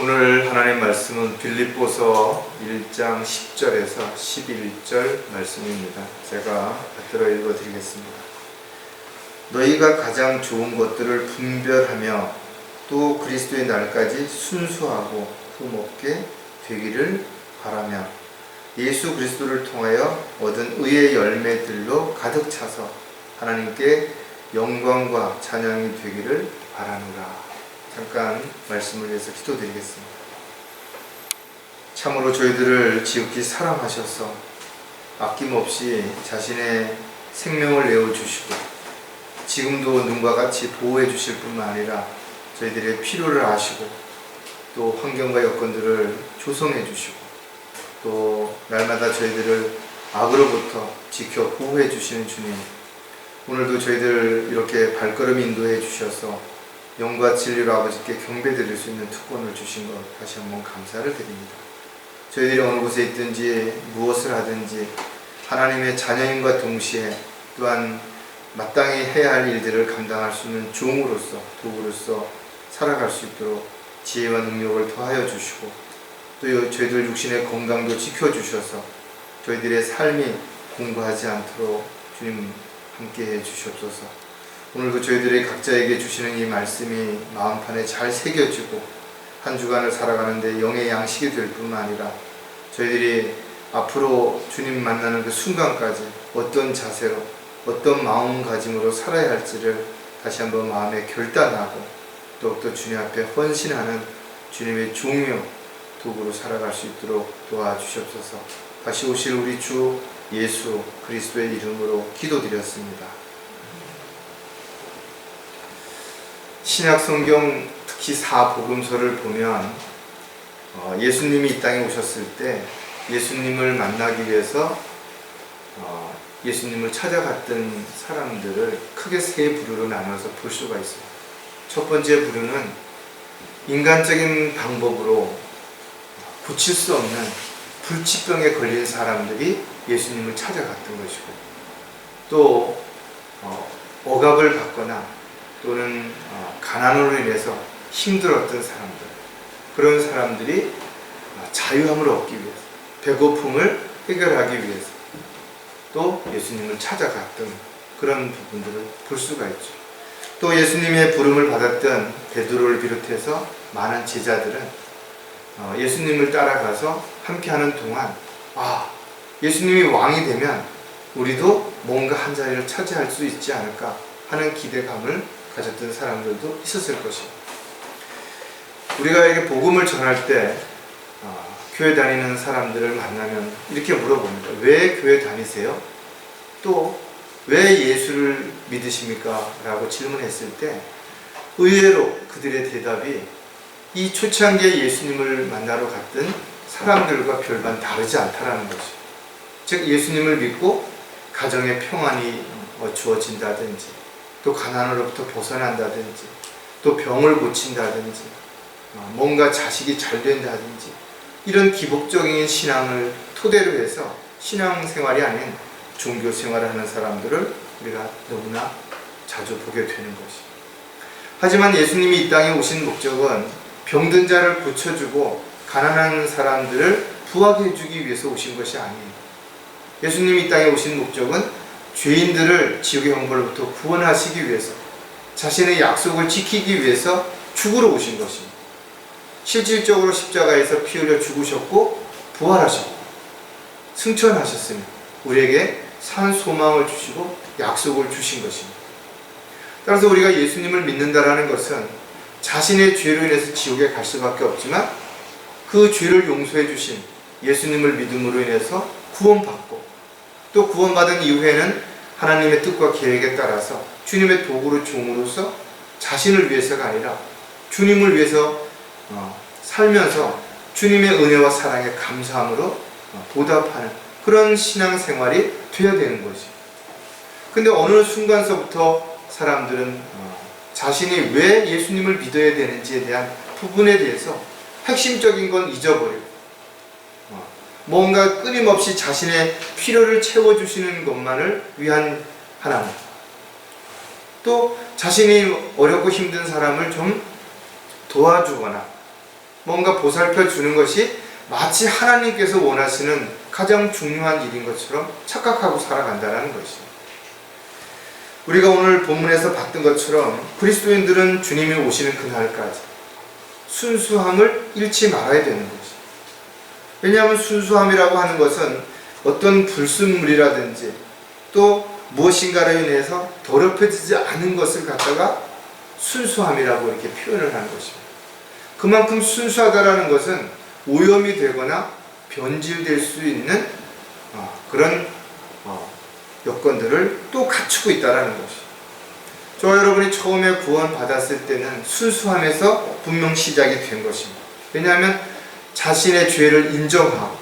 오늘 하나님 말씀은 빌립보서 1장 10절에서 11절 말씀입니다. 제가 받들어 읽어드리겠습니다. 너희가 가장 좋은 것들을 분별하며 또 그리스도의 날까지 순수하고 흠없게 되기를 바라며 예수 그리스도를 통하여 얻은 의의 열매들로 가득 차서 하나님께 영광과 찬양이 되기를 바라노라. 잠깐 말씀을 위해서 기도드리겠습니다. 참으로 저희들을 지극히 사랑하셔서 아낌없이 자신의 생명을 내어주시고 지금도 눈과 같이 보호해 주실 뿐만 아니라 저희들의 필요를 아시고 또 환경과 여건들을 조성해 주시고 또 날마다 저희들을 악으로부터 지켜 보호해 주시는 주님, 오늘도 저희들 이렇게 발걸음 인도해 주셔서 영과 진리로 아버지께 경배드릴 수 있는 특권을 주신 것 다시 한번 감사를 드립니다. 저희들이 어느 곳에 있든지 무엇을 하든지 하나님의 자녀임과 동시에 또한 마땅히 해야 할 일들을 감당할 수 있는 종으로서 도구로서 살아갈 수 있도록 지혜와 능력을 더하여 주시고 또 저희들 육신의 건강도 지켜주셔서 저희들의 삶이 공고하지 않도록 주님 함께해 주시옵소서. 오늘도 저희들의 각자에게 주시는 이 말씀이 마음판에 잘 새겨지고 한 주간을 살아가는데 영의 양식이 될 뿐만 아니라 저희들이 앞으로 주님 만나는 그 순간까지 어떤 자세로 어떤 마음가짐으로 살아야 할지를 다시 한번 마음에 결단하고 더욱더 주님 앞에 헌신하는 주님의 종이요 도구로 살아갈 수 있도록 도와주시옵소서. 다시 오실 우리 주 예수 그리스도의 이름으로 기도드렸습니다. 신약 성경 특히 사복음서를 보면 예수님이 이 땅에 오셨을 때 예수님을 만나기 위해서 예수님을 찾아갔던 사람들을 크게 세 부류로 나눠서 볼 수가 있습니다. 첫 번째 부류는 인간적인 방법으로 고칠 수 없는 불치병에 걸린 사람들이 예수님을 찾아갔던 것이고 또 억압을 받거나 또는 가난으로 인해서 힘들었던 사람들, 그런 사람들이 자유함을 얻기 위해서, 배고픔을 해결하기 위해서 또 예수님을 찾아갔던 그런 부분들을 볼 수가 있죠. 또 예수님의 부름을 받았던 베드로를 비롯해서 많은 제자들은 예수님을 따라가서 함께하는 동안 예수님이 왕이 되면 우리도 뭔가 한 자리를 차지할 수 있지 않을까 하는 기대감을 가졌던 사람들도 있었을 것입니다. 우리가 이렇게 복음을 전할 때 교회 다니는 사람들을 만나면 이렇게 물어봅니다. 왜 교회 다니세요? 또 왜 예수를 믿으십니까? 라고 질문했을 때 의외로 그들의 대답이 이 초창기에 예수님을 만나러 갔던 사람들과 별반 다르지 않다라는 것이죠. 즉 예수님을 믿고 가정에 평안이 주어진다든지 또 가난으로부터 벗어난다든지 또 병을 고친다든지 뭔가 자식이 잘 된다든지 이런 기복적인 신앙을 토대로 해서 신앙생활이 아닌 종교생활을 하는 사람들을 우리가 너무나 자주 보게 되는 것이죠. 하지만 예수님이 이 땅에 오신 목적은 병든 자를 고쳐주고 가난한 사람들을 부하게 해주기 위해서 오신 것이 아니에요. 예수님이 이 땅에 오신 목적은 죄인들을 지옥의 형벌로부터 구원하시기 위해서 자신의 약속을 지키기 위해서 죽으러 오신 것입니다. 실질적으로 십자가에서 피 흘려 죽으셨고 부활하셨고 승천하셨으며 우리에게 산 소망을 주시고 약속을 주신 것입니다. 따라서 우리가 예수님을 믿는다라는 것은 자신의 죄로 인해서 지옥에 갈 수밖에 없지만 그 죄를 용서해 주신 예수님을 믿음으로 인해서 구원받고 또 구원받은 이후에는 하나님의 뜻과 계획에 따라서 주님의 도구로 종으로서 자신을 위해서가 아니라 주님을 위해서 살면서 주님의 은혜와 사랑에 감사함으로 보답하는 그런 신앙생활이 되어야 되는 것이죠. 근데 어느 순간서부터 사람들은 자신이 왜 예수님을 믿어야 되는지에 대한 부분에 대해서 핵심적인 건 잊어버리고 뭔가 끊임없이 자신의 필요를 채워주시는 것만을 위한 하나님, 또 자신이 어렵고 힘든 사람을 좀 도와주거나 뭔가 보살펴 주는 것이 마치 하나님께서 원하시는 가장 중요한 일인 것처럼 착각하고 살아간다는 것이죠. 우리가 오늘 본문에서 봤던 것처럼 그리스도인들은 주님이 오시는 그날까지 순수함을 잃지 말아야 되는 것이죠. 왜냐하면 순수함이라고 하는 것은 어떤 불순물이라든지 또 무엇인가로 인해서 더럽혀지지 않은 것을 갖다가 순수함이라고 이렇게 표현을 하는 것입니다. 그만큼 순수하다라는 것은 오염이 되거나 변질될 수 있는 그런 여건들을 또 갖추고 있다는 것이죠. 저와 여러분이 처음에 구원 받았을 때는 순수함에서 분명 시작이 된 것입니다. 왜냐하면 자신의 죄를 인정하고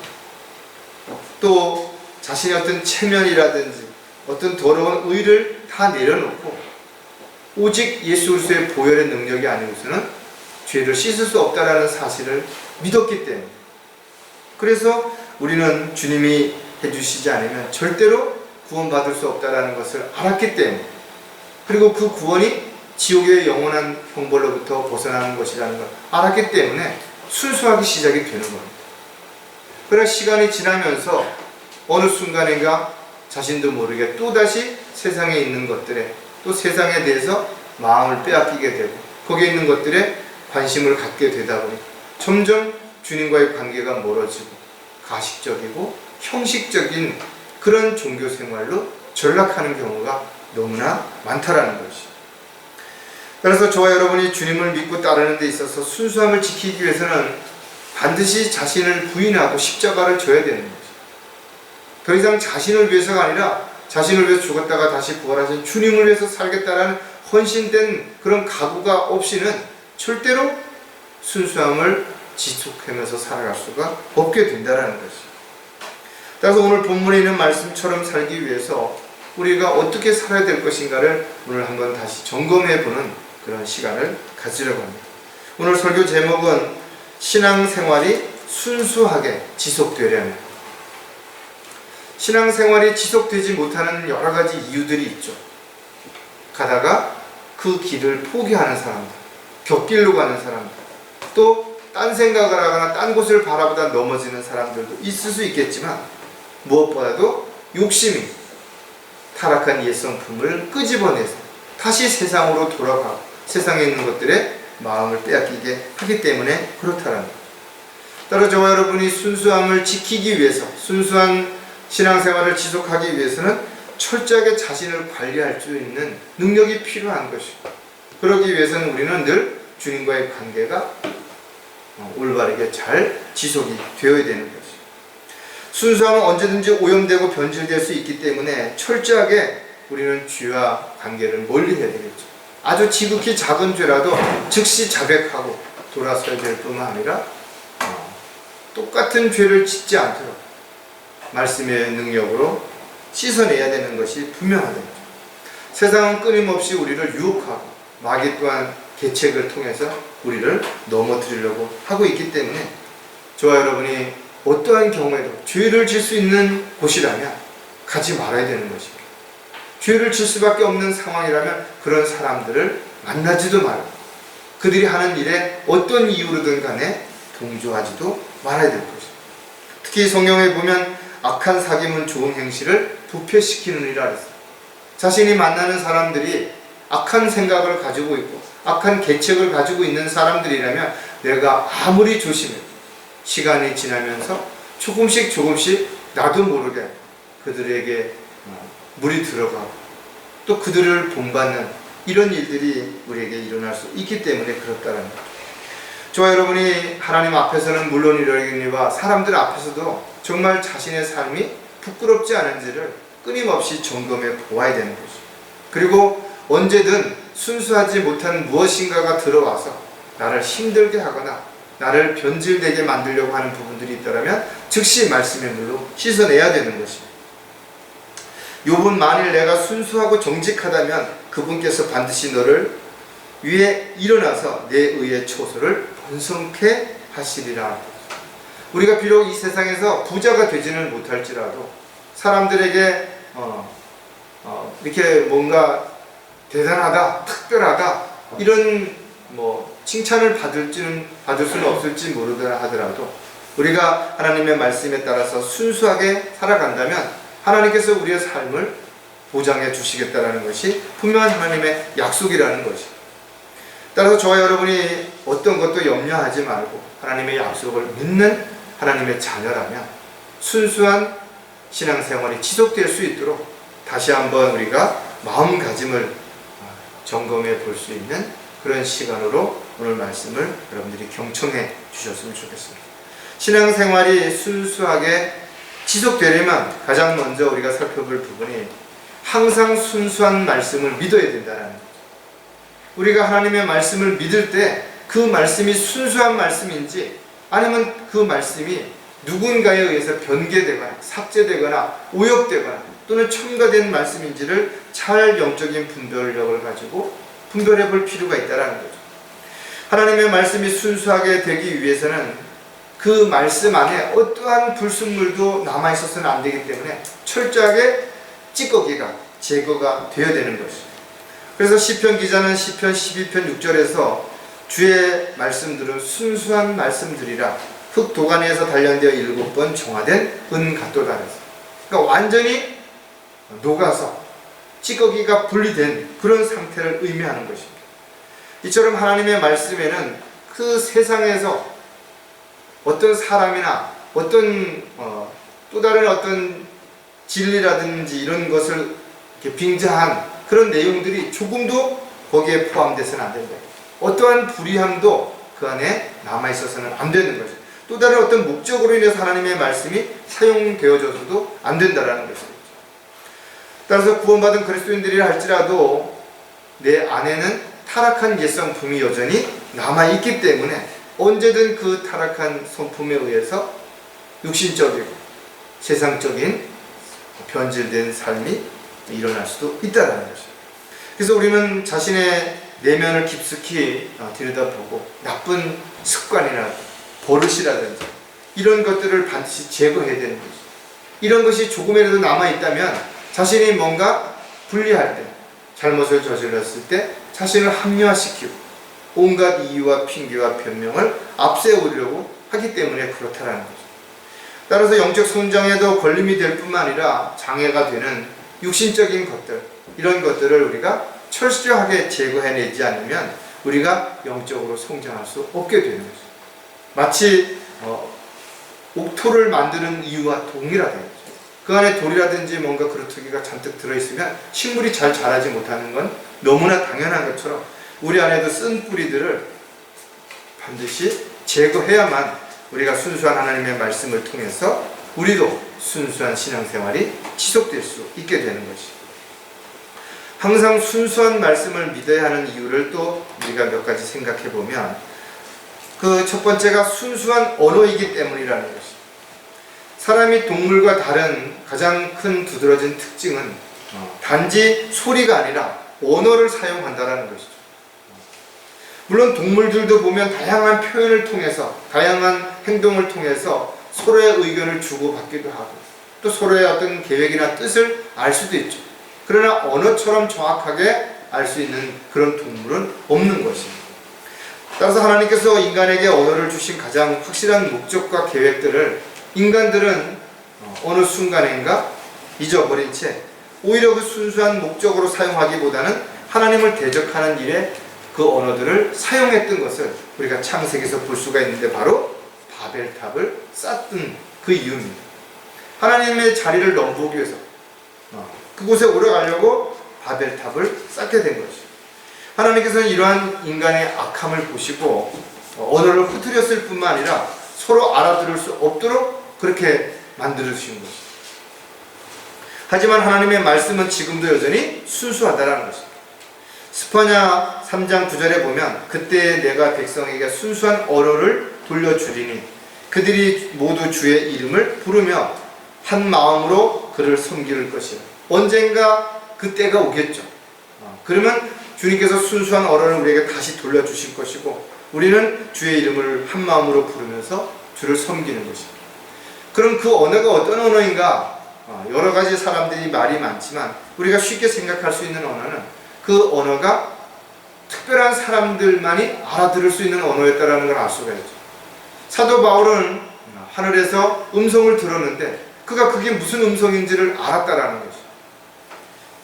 또 자신의 어떤 체면이라든지 어떤 더러운 의를 다 내려놓고 오직 예수 그리스도의 보혈의 능력이 아니고서는 죄를 씻을 수 없다라는 사실을 믿었기 때문에, 그래서 우리는 주님이 해주시지 않으면 절대로 구원받을 수 없다라는 것을 알았기 때문에, 그리고 그 구원이 지옥의 영원한 형벌로부터 벗어나는 것이라는 걸 알았기 때문에 순수하기 시작이 되는 겁니다. 그러나 시간이 지나면서 어느 순간인가 자신도 모르게 또다시 세상에 있는 것들에, 또 세상에 대해서 마음을 빼앗기게 되고 거기에 있는 것들에 관심을 갖게 되다 보니 점점 주님과의 관계가 멀어지고 가식적이고 형식적인 그런 종교 생활로 전락하는 경우가 너무나 많다라는 것이죠. 그래서 저와 여러분이 주님을 믿고 따르는 데 있어서 순수함을 지키기 위해서는 반드시 자신을 부인하고 십자가를 져야 되는 거죠. 더 이상 자신을 위해서가 아니라 자신을 위해서 죽었다가 다시 부활하신 주님을 위해서 살겠다라는 헌신된 그런 각오가 없이는 절대로 순수함을 지속하면서 살아갈 수가 없게 된다는 것이죠. 따라서 오늘 본문에 있는 말씀처럼 살기 위해서 우리가 어떻게 살아야 될 것인가를 오늘 한번 다시 점검해 보는 그런 시간을 가지려고 합니다. 오늘 설교 제목은 신앙생활이 순수하게 지속되려면, 신앙생활이 지속되지 못하는 여러 가지 이유들이 있죠. 가다가 그 길을 포기하는 사람들, 곁길로 가는 사람들, 또 딴 생각을 하거나 딴 곳을 바라보다 넘어지는 사람들도 있을 수 있겠지만, 무엇보다도 욕심이 타락한 옛 성품을 끄집어내서 다시 세상으로 돌아가고 세상에 있는 것들에 마음을 빼앗기게 하기 때문에 그렇다는 거예요. 따라 저와 여러분이 순수함을 지키기 위해서, 순수한 신앙생활을 지속하기 위해서는 철저하게 자신을 관리할 수 있는 능력이 필요한 것이고, 그러기 위해서는 우리는 늘 주님과의 관계가 올바르게 잘 지속이 되어야 되는 것이죠. 순수함은 언제든지 오염되고 변질될 수 있기 때문에 철저하게 우리는 죄와 관계를 멀리 해야 되겠죠. 아주 지극히 작은 죄라도 즉시 자백하고 돌아서야 될 뿐만 아니라 똑같은 죄를 짓지 않도록 말씀의 능력으로 씻어내야 되는 것이 분명하다. 세상은 끊임없이 우리를 유혹하고 마귀 또한 계책을 통해서 우리를 넘어뜨리려고 하고 있기 때문에 저와 여러분이 어떠한 경우에도 죄를 질 수 있는 곳이라면 가지 말아야 되는 것입니다. 죄를 질 수밖에 없는 상황이라면 그런 사람들을 만나지도 말고 그들이 하는 일에 어떤 이유로든 간에 동조하지도 말아야 될 것입니다. 특히 성경에 보면 악한 사귐은 좋은 행실을 부패시키느니라 그랬어요. 자신이 만나는 사람들이 악한 생각을 가지고 있고 악한 계책을 가지고 있는 사람들이라면 내가 아무리 조심해도 시간이 지나면서 조금씩 나도 모르게 그들에게 물이 들어가고 또 그들을 본받는 이런 일들이 우리에게 일어날 수 있기 때문에 그렇다는 거죠. 저와 여러분이 하나님 앞에서는 물론이러니와 사람들 앞에서도 정말 자신의 삶이 부끄럽지 않은지를 끊임없이 점검해 보아야 되는 거죠. 그리고 언제든 순수하지 못한 무엇인가가 들어와서 나를 힘들게 하거나 나를 변질되게 만들려고 하는 부분들이 있다면 즉시 말씀의 물로 씻어내야 되는 것입니다. 욥은 만일 내가 순수하고 정직하다면 그분께서 반드시 너를 위에 일어나서 내 의의 초소를 번성케 하시리라. 우리가 비록 이 세상에서 부자가 되지는 못할지라도 사람들에게 이렇게 뭔가 대단하다, 특별하다 이런 칭찬을 받을 수는 없을지 모르더라 하더라도 우리가 하나님의 말씀에 따라서 순수하게 살아간다면 하나님께서 우리의 삶을 보장해 주시겠다라는 것이 분명한 하나님의 약속이라는 것이. 따라서 저와 여러분이 어떤 것도 염려하지 말고 하나님의 약속을 믿는 하나님의 자녀라면 순수한 신앙생활이 지속될 수 있도록 다시 한번 우리가 마음가짐을 점검해 볼 수 있는 그런 시간으로 오늘 말씀을 여러분들이 경청해 주셨으면 좋겠습니다. 신앙생활이 순수하게 지속되려면 가장 먼저 우리가 살펴볼 부분이 항상 순수한 말씀을 믿어야 된다는 거죠. 우리가 하나님의 말씀을 믿을 때 그 말씀이 순수한 말씀인지 아니면 그 말씀이 누군가에 의해서 변개되거나 삭제되거나 오역되거나 또는 첨가된 말씀인지를 잘 영적인 분별력을 가지고 분별해 볼 필요가 있다는 거죠. 하나님의 말씀이 순수하게 되기 위해서는 그 말씀 안에 어떠한 불순물도 남아있어서는 안 되기 때문에 철저하게 찌꺼기가 제거가 되어야 되는 것이죠. 그래서 시편 기자는 시편 12편 6절에서 주의 말씀들은 순수한 말씀들이라 흙 도가니에서 단련되어 7번 정화된 은 같도다. 그러니까 완전히 녹아서 찌꺼기가 분리된 그런 상태를 의미하는 것입니다. 이처럼 하나님의 말씀에는 그 세상에서 어떤 사람이나 어떤 또 다른 어떤 진리라든지 이런 것을 이렇게 빙자한 그런 내용들이 조금도 거기에 포함돼서는 안 된다. 어떠한 불의함도 그 안에 남아있어서는 안 되는 것이죠. 또 다른 어떤 목적으로 인해서 하나님의 말씀이 사용되어져서도 안 된다는 것이죠. 따라서 구원받은 그리스도인들이라 할지라도 내 안에는 타락한 옛 성품이 여전히 남아있기 때문에 언제든 그 타락한 성품에 의해서 육신적이고 세상적인 변질된 삶이 일어날 수도 있다는 것이죠. 그래서 우리는 자신의 내면을 깊숙이 들여다보고 나쁜 습관이나 버릇이라든지 이런 것들을 반드시 제거해야 되는 거죠. 이런 것이 조금이라도 남아있다면 자신이 뭔가 불리할 때, 잘못을 저질렀을 때 자신을 합리화시키고 온갖 이유와 핑계와 변명을 앞세우려고 하기 때문에 그렇다는 거죠. 따라서 영적 성장에도 걸림이 될 뿐만 아니라 장애가 되는 육신적인 것들, 이런 것들을 우리가 철저하게 제거해내지 않으면 우리가 영적으로 성장할 수 없게 되는 거죠. 마치 옥토를 만드는 이유와 동일하다. 그 안에 돌이라든지 뭔가 그루터기가 잔뜩 들어있으면 식물이 잘 자라지 못하는 건 너무나 당연한 것처럼 우리 안에도 쓴 뿌리들을 반드시 제거해야만 우리가 순수한 하나님의 말씀을 통해서 우리도 순수한 신앙생활이 지속될 수 있게 되는 것이죠. 항상 순수한 말씀을 믿어야 하는 이유를 또 우리가 몇 가지 생각해 보면 그 첫 번째가 순수한 언어이기 때문이라는 것입니다. 사람이 동물과 다른 가장 큰 두드러진 특징은 단지 소리가 아니라 언어를 사용한다는 것이죠. 물론 동물들도 보면 다양한 표현을 통해서 다양한 행동을 통해서 서로의 의견을 주고받기도 하고 또 서로의 어떤 계획이나 뜻을 알 수도 있죠. 그러나 언어처럼 정확하게 알 수 있는 그런 동물은 없는 것입니다. 따라서 하나님께서 인간에게 언어를 주신 가장 확실한 목적과 계획들을 인간들은 어느 순간인가 잊어버린 채 오히려 그 순수한 목적으로 사용하기보다는 하나님을 대적하는 일에 그 언어들을 사용했던 것을 우리가 창세기에서 볼 수가 있는데 바로 바벨탑을 쌓던 그 이유입니다. 하나님의 자리를 넘보기 위해서 그곳에 오르가려고 바벨탑을 쌓게 된 것이죠. 하나님께서는 이러한 인간의 악함을 보시고 언어를 흐트렸을 뿐만 아니라 서로 알아들을 수 없도록 그렇게 만들어주신 것이죠. 하지만 하나님의 말씀은 지금도 여전히 순수하다는 것입니다. 스파냐 3장 9절에 보면 그때 내가 백성에게 순수한 언어를 돌려주리니 그들이 모두 주의 이름을 부르며 한 마음으로 그를 섬길 것이라. 언젠가 그때가 오겠죠. 그러면 주님께서 순수한 언어를 우리에게 다시 돌려주실 것이고 우리는 주의 이름을 한 마음으로 부르면서 주를 섬기는 것입니다. 그럼 그 언어가 어떤 언어인가? 여러 가지 사람들이 말이 많지만 우리가 쉽게 생각할 수 있는 언어는 그 언어가 특별한 사람들만이 알아들을 수 있는 언어였다는 걸 알 수가 있죠. 사도 바울은 하늘에서 음성을 들었는데 그게 무슨 음성인지를 알았다라는 거죠.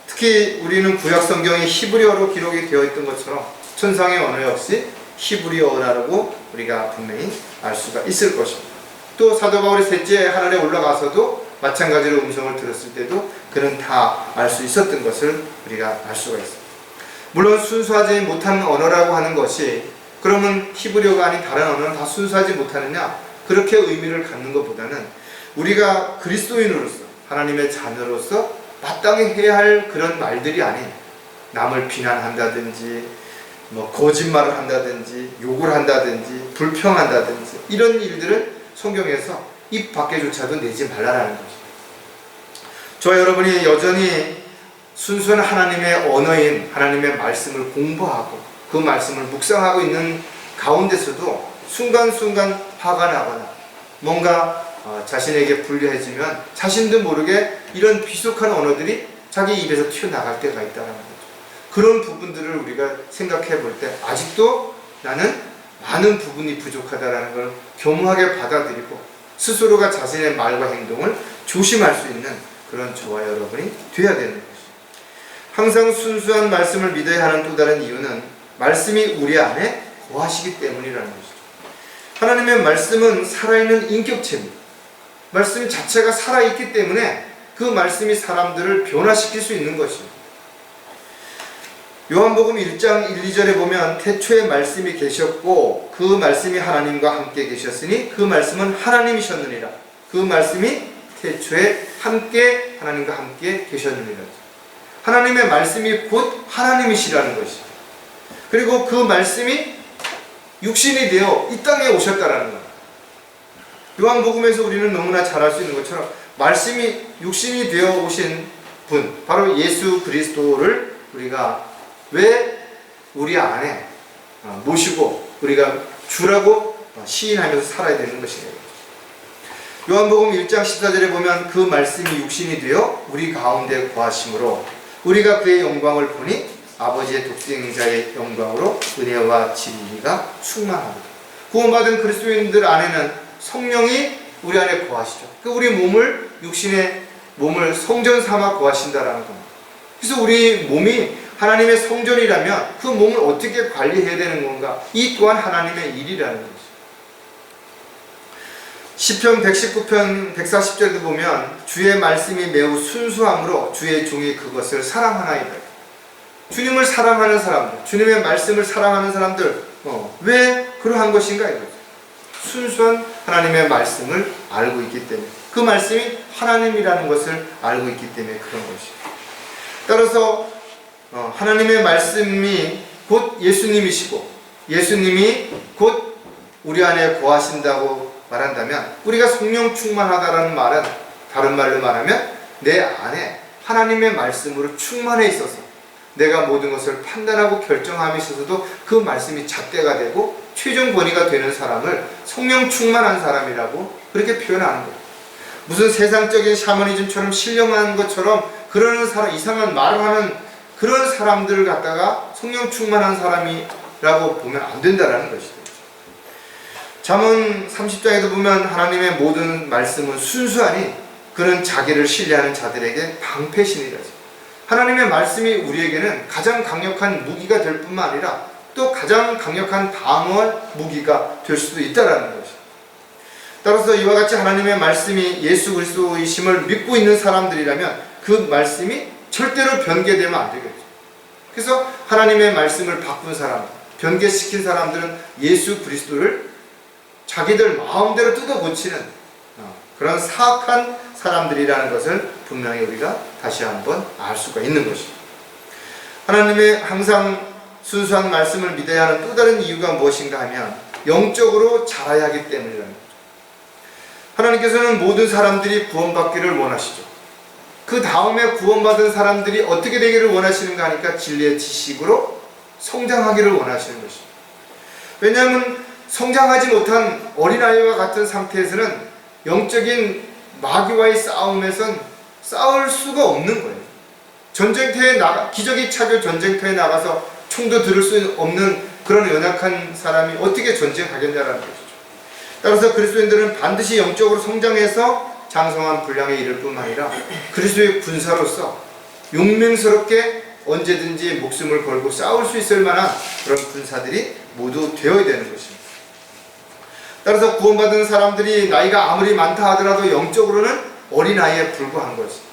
특히 우리는 구약 성경이 히브리어로 기록이 되어 있던 것처럼 천상의 언어 역시 히브리어라고 우리가 분명히 알 수가 있을 것입니다. 또 사도 바울이 셋째 하늘에 올라가서도 마찬가지로 음성을 들었을 때도 그는 다 알 수 있었던 것을 우리가 알 수가 있습니다. 물론 순수하지 못한 언어라고 하는 것이 그러면 히브리어가 아닌 다른 언어는 다 순수하지 못하느냐, 그렇게 의미를 갖는 것보다는 우리가 그리스도인으로서 하나님의 자녀로서 마땅히 해야 할 그런 말들이 아닌 남을 비난한다든지 거짓말을 한다든지 욕을 한다든지 불평한다든지 이런 일들은 성경에서 입 밖에조차도 내지 말라라는 거죠. 저와 여러분이 여전히 순수한 하나님의 언어인 하나님의 말씀을 공부하고 그 말씀을 묵상하고 있는 가운데서도 순간순간 화가 나거나 뭔가 자신에게 불리해지면 자신도 모르게 이런 비속한 언어들이 자기 입에서 튀어나갈 때가 있다는 거죠. 그런 부분들을 우리가 생각해 볼 때 아직도 나는 많은 부분이 부족하다는 걸 겸허하게 받아들이고 스스로가 자신의 말과 행동을 조심할 수 있는 그런 저와 여러분이 되어야 되는 것이죠. 항상 순수한 말씀을 믿어야 하는 또 다른 이유는 말씀이 우리 안에 거하시기 때문이라는 것이죠. 하나님의 말씀은 살아있는 인격체입니다. 말씀 자체가 살아있기 때문에 그 말씀이 사람들을 변화시킬 수 있는 것입니다. 요한복음 1장 1, 2절에 보면 태초에 말씀이 계셨고 그 말씀이 하나님과 함께 계셨으니 그 말씀은 하나님이셨느니라. 그 말씀이 태초에 함께 하나님과 함께 계셨느니라. 하나님의 말씀이 곧 하나님이시라는 것이죠. 그리고 그 말씀이 육신이 되어 이 땅에 오셨다라는 거예요. 요한복음에서 우리는 너무나 잘 알 수 있는 것처럼 말씀이 육신이 되어 오신 분, 바로 예수 그리스도를 우리가 왜 우리 안에 모시고 우리가 주라고 시인하면서 살아야 되는 것이에요. 요한복음 1장 14절에 보면 그 말씀이 육신이 되어 우리 가운데 거하심으로 우리가 그의 영광을 보니 아버지의 독생자의 영광으로 은혜와 진리가 충만하다. 구원받은 그리스도인들 안에는 성령이 우리 안에 거하시죠. 우리 몸을 육신의 몸을 성전 삼아 거하신다라는 겁니다. 그래서 우리 몸이 하나님의 성전이라면 그 몸을 어떻게 관리해야 되는 건가? 이 또한 하나님의 일이라는 거죠. 시편 119편 140절에도 보면 주의 말씀이 매우 순수함으로 주의 종이 그것을 사랑하나이다. 주님을 사랑하는 사람들, 주님의 말씀을 사랑하는 사람들, 왜 그러한 것인가 이거죠. 순수한 하나님의 말씀을 알고 있기 때문에, 그 말씀이 하나님이라는 것을 알고 있기 때문에 그런 것이죠. 따라서 하나님의 말씀이 곧 예수님이시고 예수님이 곧 우리 안에 거하신다고 말한다면, 우리가 성령 충만하다라는 말은 다른 말로 말하면 내 안에 하나님의 말씀으로 충만해 있어서 내가 모든 것을 판단하고 결정함에 있어서도 그 말씀이 잣대가 되고 최종 권위가 되는 사람을 성령 충만한 사람이라고 그렇게 표현하는 거예요. 무슨 세상적인 샤머니즘처럼 신령한 것처럼 그러는 사람, 이상한 말을 하는 그런 사람들을 갖다가 성령 충만한 사람이라고 보면 안 된다라는 것이죠. 잠언 30장에도 보면 하나님의 모든 말씀은 순수하니 그는 자기를 신뢰하는 자들에게 방패신이라죠. 하나님의 말씀이 우리에게는 가장 강력한 무기가 될 뿐만 아니라 또 가장 강력한 방어할 무기가 될 수도 있다라는 것이죠. 따라서 이와 같이 하나님의 말씀이 예수 그리스도이심을 믿고 있는 사람들이라면 그 말씀이 절대로 변개되면 안 되겠죠. 그래서 하나님의 말씀을 바꾼 사람, 변개시킨 사람들은 예수 그리스도를 자기들 마음대로 뜯어 고치는 그런 사악한 사람들이라는 것을 분명히 우리가 다시 한번 알 수가 있는 것이죠. 하나님의 항상 순수한 말씀을 믿어야 하는 또 다른 이유가 무엇인가 하면 영적으로 자라야 하기 때문이라는 거죠. 하나님께서는 모든 사람들이 구원받기를 원하시죠. 그 다음에 구원받은 사람들이 어떻게 되기를 원하시는가 하니까 진리의 지식으로 성장하기를 원하시는 것입니다. 왜냐하면 성장하지 못한 어린아이와 같은 상태에서는 영적인 마귀와의 싸움에선 싸울 수가 없는 거예요. 전쟁터에 기저귀 차고 전쟁터에 나가서 총도 들을 수 없는 그런 연약한 사람이 어떻게 전쟁하겠냐라는 것이죠. 따라서 그리스도인들은 반드시 영적으로 성장해서 장성한 분량에 이를 뿐만 아니라 그리스도의 군사로서 용맹스럽게 언제든지 목숨을 걸고 싸울 수 있을 만한 그런 군사들이 모두 되어야 되는 것입니다. 따라서 구원받은 사람들이 나이가 아무리 많다 하더라도 영적으로는 어린아이에 불과한 것입니다.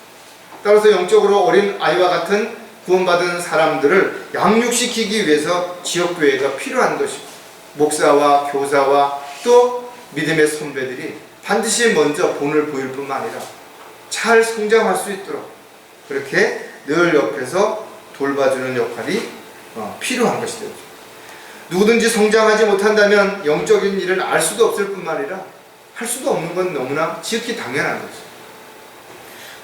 따라서 영적으로 어린아이와 같은 구원받은 사람들을 양육시키기 위해서 지역교회가 필요한 것입니다. 목사와 교사와 또 믿음의 선배들이 반드시 먼저 본을 보일 뿐만 아니라 잘 성장할 수 있도록 그렇게 늘 옆에서 돌봐주는 역할이 필요한 것이죠. 누구든지 성장하지 못한다면 영적인 일을 알 수도 없을 뿐만 아니라 할 수도 없는 건 너무나 지극히 당연한 것이죠.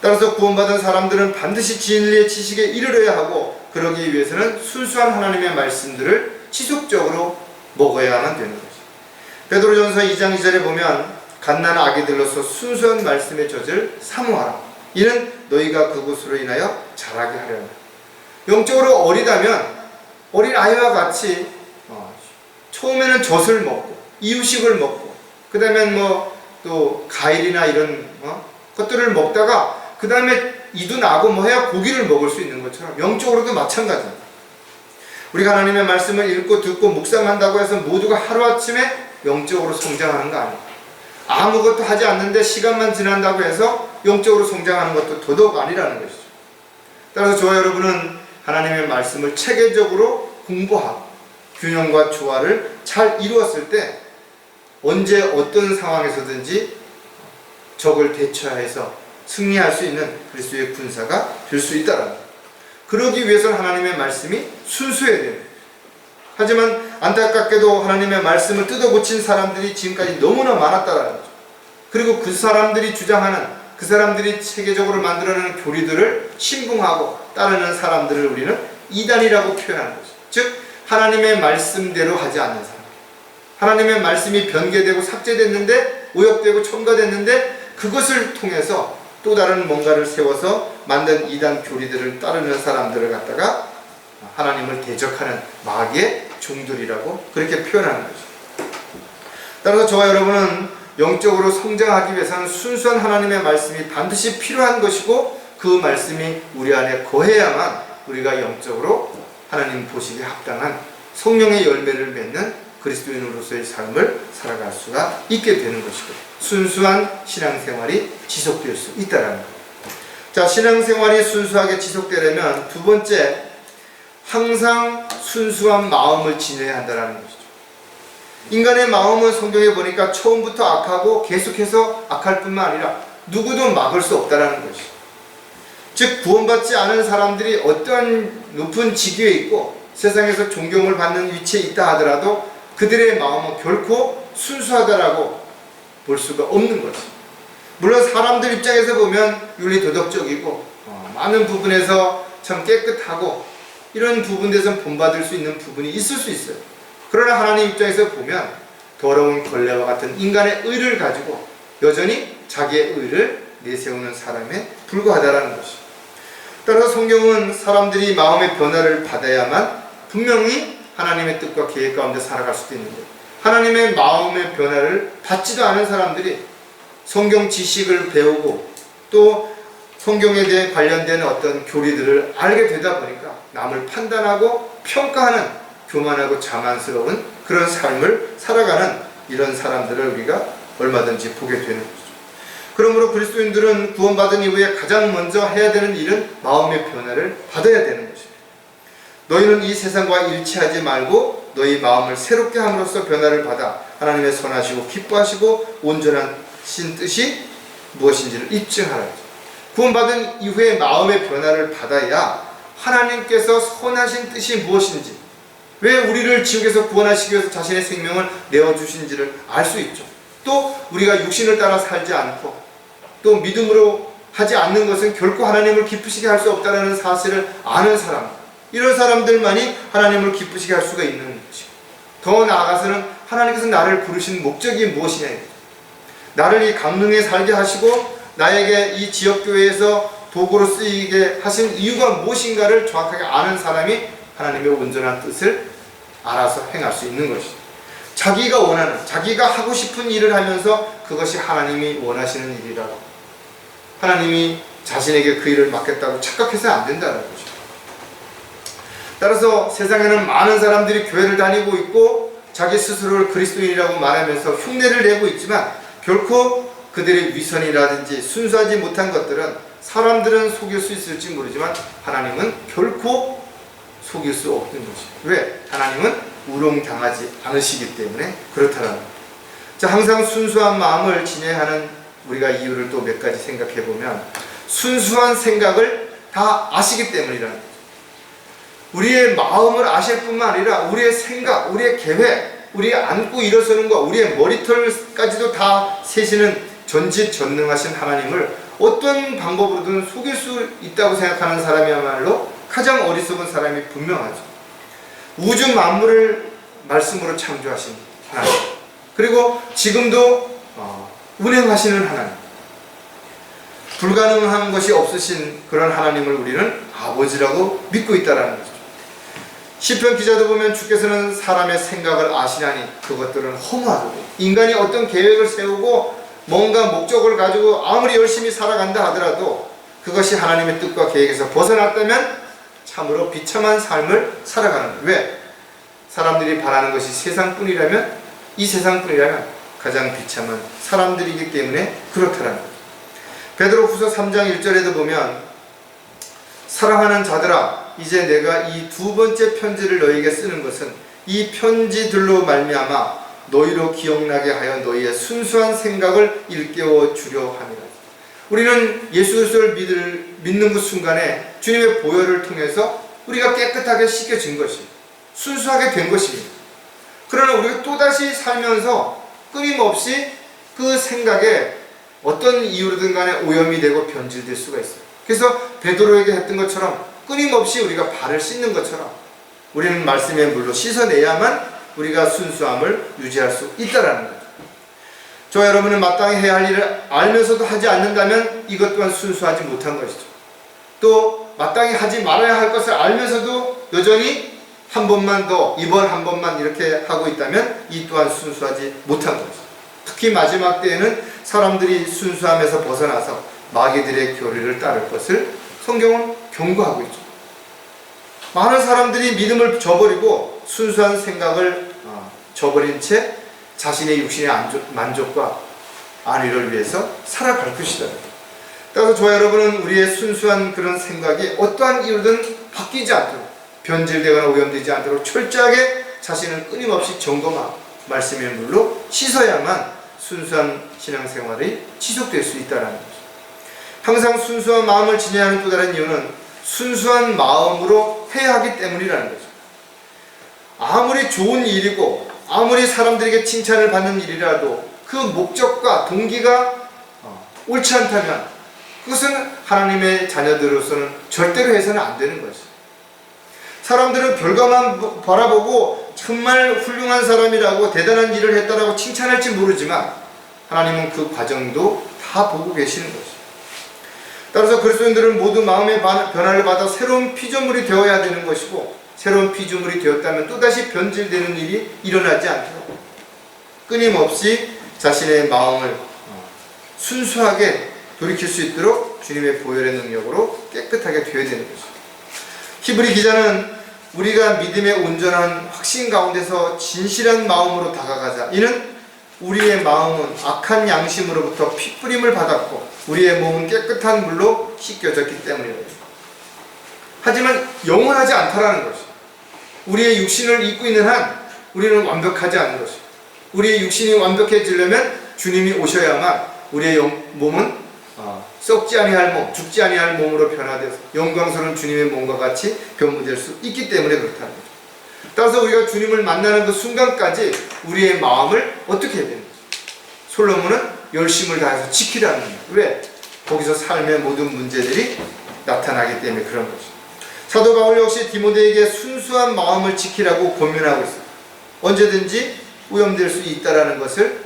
따라서 구원받은 사람들은 반드시 진리의 지식에 이르러야 하고 그러기 위해서는 순수한 하나님의 말씀들을 지속적으로 먹어야만 되는 것이죠. 베드로전서 2장 2절에 보면 갓난 아기들로서 순수한 말씀의 젖을 사모하라. 이는 너희가 그것으로 인하여 자라게 하려는. 영적으로 어리다면 어린 아이와 같이 처음에는 젖을 먹고 이유식을 먹고 그 다음에 또 과일이나 이런 것들을 먹다가 그 다음에 이도 나고 해야 고기를 먹을 수 있는 것처럼 영적으로도 마찬가지입니다. 우리가 하나님의 말씀을 읽고 듣고 묵상한다고 해서 모두가 하루아침에 영적으로 성장하는 거 아니에요. 아무것도 하지 않는데 시간만 지난다고 해서 영적으로 성장하는 것도 더더욱 아니라는 것이죠. 따라서 저와 여러분은 하나님의 말씀을 체계적으로 공부하고 균형과 조화를 잘 이루었을 때 언제 어떤 상황에서든지 적을 대처해서 승리할 수 있는 그리스도의 군사가 될 수 있다는 거예요. 그러기 위해서는 하나님의 말씀이 순수해야 됩니다. 하지만 안타깝게도 하나님의 말씀을 뜯어고친 사람들이 지금까지 너무나 많았다는 거죠. 그리고 그 사람들이 주장하는 그 사람들이 체계적으로 만들어내는 교리들을 신봉하고 따르는 사람들을 우리는 이단이라고 표현하는 거죠. 즉 하나님의 말씀대로 하지 않는 사람, 하나님의 말씀이 변개되고 삭제됐는데 오역되고 첨가됐는데 그것을 통해서 또 다른 뭔가를 세워서 만든 이단 교리들을 따르는 사람들을 갖다가 하나님을 대적하는 마귀의 종들이라고 그렇게 표현하는 거죠. 따라서 저와 여러분은 영적으로 성장하기 위해서는 순수한 하나님의 말씀이 반드시 필요한 것이고 그 말씀이 우리 안에 거해야만 우리가 영적으로 하나님 보시기에 합당한 성령의 열매를 맺는 그리스도인으로서의 삶을 살아갈 수가 있게 되는 것이고 순수한 신앙생활이 지속될 수 있다는 것. 자, 신앙생활이 순수하게 지속되려면 두 번째, 항상 순수한 마음을 지녀야 한다는 것이죠. 인간의 마음은 성경에 보니까 처음부터 악하고 계속해서 악할 뿐만 아니라 누구도 막을 수 없다는 것이죠. 즉 구원받지 않은 사람들이 어떠한 높은 직위에 있고 세상에서 존경을 받는 위치에 있다 하더라도 그들의 마음은 결코 순수하다라고 볼 수가 없는 거죠. 물론 사람들 입장에서 보면 윤리도덕적이고 많은 부분에서 참 깨끗하고 이런 부분에서 본받을 수 있는 부분이 있을 수 있어요. 그러나 하나님 입장에서 보면 더러운 걸레와 같은 인간의 의를 가지고 여전히 자기의 의를 내세우는 사람에 불과하다는 것이죠. 따라서 성경은 사람들이 마음의 변화를 받아야만 분명히 하나님의 뜻과 계획 가운데 살아갈 수도 있는데 하나님의 마음의 변화를 받지도 않은 사람들이 성경 지식을 배우고 또 성경에 대해 관련된 어떤 교리들을 알게 되다 보니까 남을 판단하고 평가하는 교만하고 자만스러운 그런 삶을 살아가는 이런 사람들을 우리가 얼마든지 보게 되는 거죠. 그러므로 그리스도인들은 구원받은 이후에 가장 먼저 해야 되는 일은 마음의 변화를 받아야 되는 것입니다. 너희는 이 세상과 일치하지 말고 너희 마음을 새롭게 함으로써 변화를 받아 하나님의 선하시고 기뻐하시고 온전한 신 뜻이 무엇인지를 입증하라. 구원받은 이후에 마음의 변화를 받아야 하나님께서 선하신 뜻이 무엇인지, 왜 우리를 지옥에서 구원하시기 위해서 자신의 생명을 내어주신지를 알 수 있죠. 또 우리가 육신을 따라 살지 않고 또 믿음으로 하지 않는 것은 결코 하나님을 기쁘시게 할 수 없다는 사실을 아는 사람, 이런 사람들만이 하나님을 기쁘시게 할 수가 있는 것이고, 더 나아가서는 하나님께서 나를 부르신 목적이 무엇이냐, 나를 이 강릉에 살게 하시고 나에게 이 지역교회에서 도구로 쓰이게 하신 이유가 무엇인가를 정확하게 아는 사람이 하나님의 온전한 뜻을 알아서 행할 수 있는 것이죠. 자기가 원하는, 자기가 하고 싶은 일을 하면서 그것이 하나님이 원하시는 일이라고, 하나님이 자신에게 그 일을 맡겼다고 착각해서는 안 된다는 거죠. 따라서 세상에는 많은 사람들이 교회를 다니고 있고 자기 스스로를 그리스도인이라고 말하면서 흉내를 내고 있지만, 결코 그들의 위선이라든지 순수하지 못한 것들은 사람들은 속일 수 있을지 모르지만 하나님은 결코 속일 수 없는 것이에요. 왜? 하나님은 우롱당하지 않으시기 때문에 그렇다는 거예요. 자, 항상 순수한 마음을 지녀야 하는 우리가 이유를 또 몇 가지 생각해 보면, 순수한 생각을 다 아시기 때문이라는 거죠. 우리의 마음을 아실 뿐만 아니라 우리의 생각, 우리의 계획, 우리의 앉고 일어서는 것, 우리의 머리털까지도 다 세시는 전지전능하신 하나님을 어떤 방법으로든 속일 수 있다고 생각하는 사람이야말로 가장 어리석은 사람이 분명하죠. 우주 만물을 말씀으로 창조하신 하나님, 그리고 지금도 운행하시는 하나님, 불가능한 것이 없으신 그런 하나님을 우리는 아버지라고 믿고 있다는 거죠. 시편 기자도 보면 주께서는 사람의 생각을 아시나니 그것들은 허무하고, 인간이 어떤 계획을 세우고 뭔가 목적을 가지고 아무리 열심히 살아간다 하더라도 그것이 하나님의 뜻과 계획에서 벗어났다면 참으로 비참한 삶을 살아가는 거예요. 왜? 사람들이 바라는 것이 세상뿐이라면, 이 세상뿐이라면 가장 비참한 사람들이기 때문에 그렇다라는 거죠. 베드로후서 3장 1절에도 보면, 사랑하는 자들아, 이제 내가 이 두 번째 편지를 너희에게 쓰는 것은 이 편지들로 말미암아 너희로 기억나게 하여 너희의 순수한 생각을 일깨워 주려 함이라. 우리는 예수 그리스도를 믿는 그 순간에 주님의 보혈을 통해서 우리가 깨끗하게 씻겨진 것이, 순수하게 된 것입니다. 그러나 우리가 또다시 살면서 끊임없이 그 생각에 어떤 이유로든 간에 오염이 되고 변질될 수가 있어요. 그래서 베드로에게 했던 것처럼 끊임없이 우리가 발을 씻는 것처럼 우리는 말씀의 물로 씻어내야만 우리가 순수함을 유지할 수 있다는 거죠. 저와 여러분은 마땅히 해야 할 일을 알면서도 하지 않는다면 이것 또한 순수하지 못한 것이죠. 또 마땅히 하지 말아야 할 것을 알면서도 여전히 한 번만 더, 이번 한 번만 이렇게 하고 있다면 이 또한 순수하지 못한 것이죠. 특히 마지막 때에는 사람들이 순수함에서 벗어나서 마귀들의 교리를 따를 것을 성경은 경고하고 있죠. 많은 사람들이 믿음을 저버리고 순수한 생각을 저버린 채 자신의 육신의 만족과 안위를 위해서 살아갈 것이다. 따라서 저와 여러분은 우리의 순수한 그런 생각이 어떠한 이유든 바뀌지 않도록, 변질되거나 오염되지 않도록 철저하게 자신을 끊임없이 점검하고 말씀의 물로 씻어야만 순수한 신앙생활이 지속될 수 있다는 거죠. 항상 순수한 마음을 지녀야 하는 또 다른 이유는 순수한 마음으로 해야 하기 때문이라는 거죠. 아무리 좋은 일이고 아무리 사람들에게 칭찬을 받는 일이라도 그 목적과 동기가 옳지 않다면 그것은 하나님의 자녀들로서는 절대로 해서는 안 되는 것이죠. 사람들은 결과만 바라보고 정말 훌륭한 사람이라고 대단한 일을 했다라고 칭찬할지 모르지만 하나님은 그 과정도 다 보고 계시는 것이죠. 따라서 그리스도인들은 모두 마음의 변화를 받아 새로운 피조물이 되어야 되는 것이고, 새로운 피조물이 되었다면 또다시 변질되는 일이 일어나지 않도록 끊임없이 자신의 마음을 순수하게 돌이킬 수 있도록 주님의 보혈의 능력으로 깨끗하게 되어야 되는 것이죠. 히브리 기자는 우리가 믿음의 온전한 확신 가운데서 진실한 마음으로 다가가자. 이는 우리의 마음은 악한 양심으로부터 핏부림을 받았고 우리의 몸은 깨끗한 물로 씻겨졌기 때문이다. 하지만 영원하지 않다라는 것이, 우리의 육신을 입고 있는 한 우리는 완벽하지 않은 것이, 우리의 육신이 완벽해지려면 주님이 오셔야만 우리의 몸은 썩지 아니할 몸, 죽지 아니할 몸으로 변화되어서 영광스러운 주님의 몸과 같이 변모될 수 있기 때문에 그렇다는 거죠. 따라서 우리가 주님을 만나는 그 순간까지 우리의 마음을 어떻게 해야 되는 거죠? 솔로몬은 열심을 다해서 지키라는 거예요. 왜? 거기서 삶의 모든 문제들이 나타나기 때문에 그런 거죠. 사도 바울 역시 디모데에게 순수한 마음을 지키라고 권면하고 있어요. 언제든지 오염될 수 있다는 것을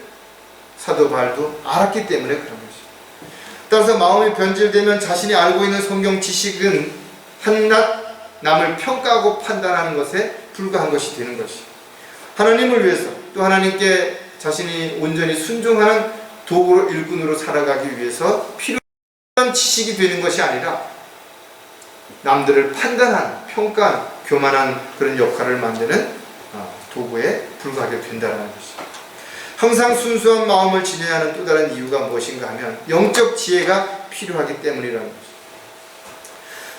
사도 바울도 알았기 때문에 그런 거죠. 따라서 마음이 변질되면 자신이 알고 있는 성경 지식은 한낱 남을 평가하고 판단하는 것에 불과한 것이 되는 것이, 하나님을 위해서 또 하나님께 자신이 온전히 순종하는 도구로 일꾼으로 살아가기 위해서 필요한 지식이 되는 것이 아니라 남들을 판단하는, 평가하는, 교만한 그런 역할을 만드는 도구에 불과하게 된다는 것입니다. 항상 순수한 마음을 지녀야 하는 또 다른 이유가 무엇인가 하면 영적 지혜가 필요하기 때문이라는 것입니다.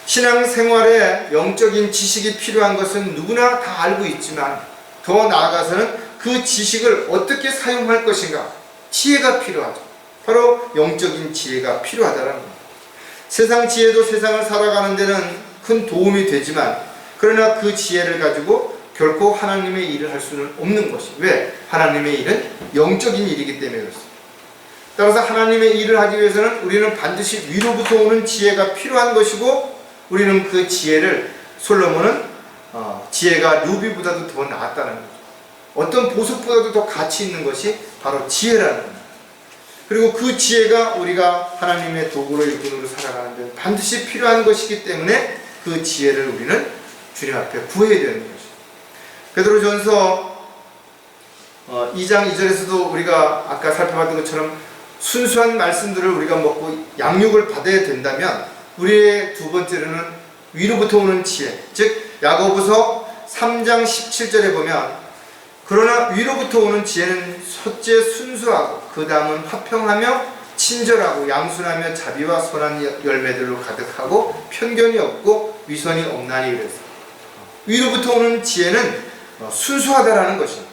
신앙생활에 영적인 지식이 필요한 것은 누구나 다 알고 있지만 더 나아가서는 그 지식을 어떻게 사용할 것인가, 지혜가 필요하죠. 바로 영적인 지혜가 필요하다는 겁니다. 세상 지혜도 세상을 살아가는 데는 큰 도움이 되지만 그러나 그 지혜를 가지고 결코 하나님의 일을 할 수는 없는 것이, 왜? 하나님의 일은 영적인 일이기 때문에 그렇습니다. 따라서 하나님의 일을 하기 위해서는 우리는 반드시 위로부터 오는 지혜가 필요한 것이고, 우리는 그 지혜를, 솔로몬은 지혜가 루비보다도 더 나았다는 거죠. 어떤 보석보다도 더 가치 있는 것이 바로 지혜라는 겁니다. 그리고 그 지혜가 우리가 하나님의 도구로 일꾼으로 살아가는 데 반드시 필요한 것이기 때문에 그 지혜를 우리는 주님 앞에 구해야 되는 것입니다. 베드로전서 2장 2절에서도 우리가 아까 살펴봤던 것처럼 순수한 말씀들을 우리가 먹고 양육을 받아야 된다면 우리의 두 번째로는 위로부터 오는 지혜, 즉 야고보서 3장 17절에 보면 그러나 위로부터 오는 지혜는 첫째 순수하고 그 다음은 화평하며 친절하고 양순하며 자비와 선한 열매들로 가득하고 편견이 없고 위선이 없나니 이랬어요. 위로부터 오는 지혜는 순수하다라는 것입니다.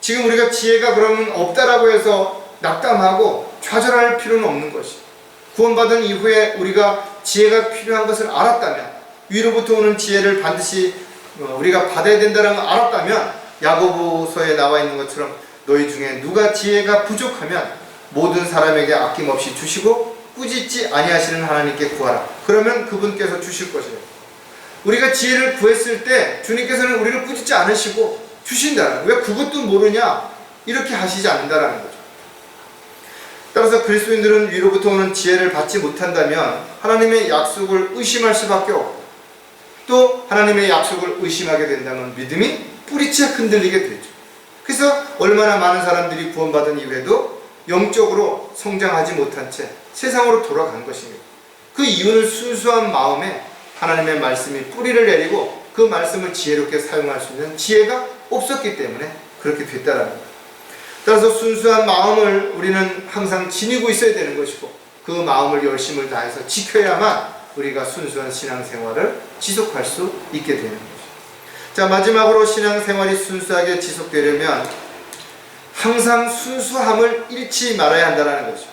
지금 우리가 지혜가 그러면 없다라고 해서 낙담하고 좌절할 필요는 없는 것이, 구원받은 이후에 우리가 지혜가 필요한 것을 알았다면, 위로부터 오는 지혜를 반드시 우리가 받아야 된다는 걸 알았다면 야고보서에 나와 있는 것처럼 너희 중에 누가 지혜가 부족하면 모든 사람에게 아낌없이 주시고 꾸짖지 아니하시는 하나님께 구하라. 그러면 그분께서 주실 것이에요. 우리가 지혜를 구했을 때 주님께서는 우리를 꾸짖지 않으시고 주신다는, 왜 그것도 모르냐 이렇게 하시지 않는다라는 거죠. 따라서 그리스도인들은 위로부터 오는 지혜를 받지 못한다면 하나님의 약속을 의심할 수밖에 없고, 또 하나님의 약속을 의심하게 된다면 믿음이 뿌리채 흔들리게 되죠. 그래서 얼마나 많은 사람들이 구원받은 이후에도 영적으로 성장하지 못한 채 세상으로 돌아간 것입니다. 그 이유는 순수한 마음에 하나님의 말씀이 뿌리를 내리고 그 말씀을 지혜롭게 사용할 수 있는 지혜가 없었기 때문에 그렇게 됐다라는 거예요. 따라서 순수한 마음을 우리는 항상 지니고 있어야 되는 것이고, 그 마음을 열심을 다해서 지켜야만 우리가 순수한 신앙생활을 지속할 수 있게 되는 것이죠. 자, 마지막으로 신앙생활이 순수하게 지속되려면 항상 순수함을 잃지 말아야 한다는 것이죠.